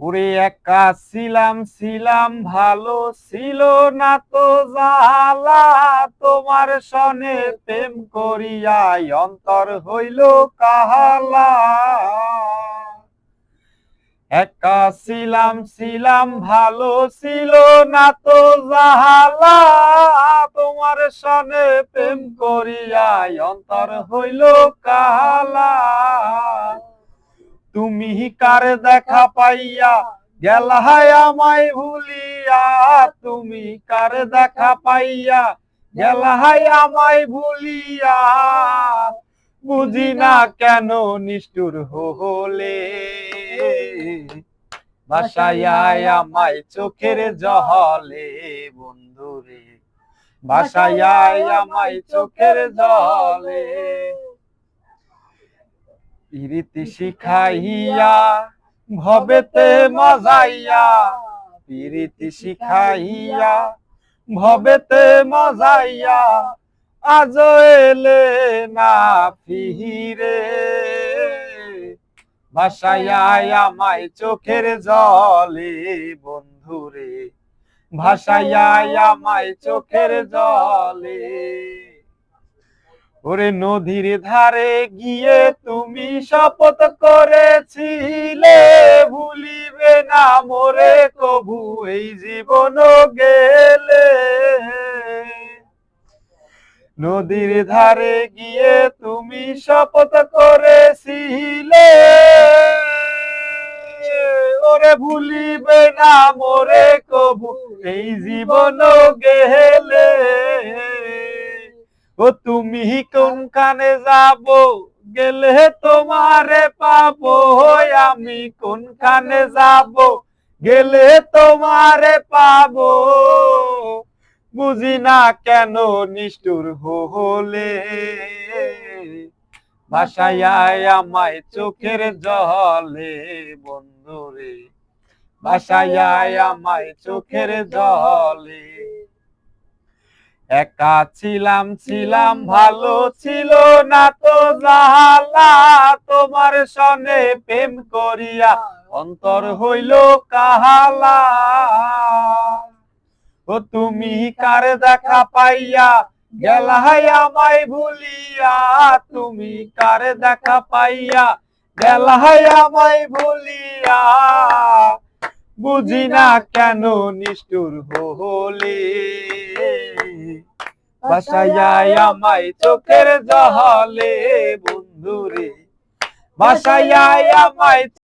ওরে একা ছিলাম ছিলাম ভালো ছিল না তো জালা, তোমার সনে প্রেম করিয়া অন্তর হইল কাহালা। একা ছিলাম ছিলাম ভালো ছিল না তো জালা, তোমার সনে প্রেম করিয়া অন্তর হইল কাহালা। তুমি কার দেখা পাইয়া গেলাহাই আমায় ভুলিয়া, তুমি কার দেখা পাইয়া গেলাহাই আমায় ভুলিয়া, বুঝি না কেন নিষ্ঠুর হলে, বাসায় আমায় চোখের জলে বন্ধুরে, বাসায় আমায় চোখের জলে। প্রীতি শিখাইয়া ভবেতে মজাইয়া, প্রীতি শিখাইয়া ভবেতে মজাইয়া, আজ এলে না ফিরে, বাসায় আমায় চোখের জলে বন্ধুরে, ভাসায় আমায় চোখের জলে। ওরে নদীর ধারে গিয়ে তুমি শপথ করেছিলে, ভুলিবে না মোরে কভু এই জীবন গেলে। নদীর ধারে গিয়ে তুমি শপথ করেছিলে, ওরে ভুলিবে না মোরে কভু এই জীবন গেলে। ও তুমি কোনখানে যাব গেলে তোমারে পাবো, আমি কোনখানে যাব গেলে তোমারে পাবো, বুঝি না কেন নিষ্ঠুর হলে, বাসায় আমায় চোখের জলে বন্ধুরে, বাসায় আমায় চোখের জলে। একা ছিলাম ছিলাম ভালো ছিল না তো জালা, তোমার সনে প্রেম করিয়া অন্তর হইল কাহালা। ও তুমি কার দেখা পাইয়া গেলাহাই আমায় ভুলিয়া, তুমি কার দেখা পাইয়া গেলাহাই আমায় ভুলিয়া, বুঝি না কেন নিষ্ঠুর হলে, বাসায় আমায় চোখের জলে বন্ধুরে, বাসায় আমায়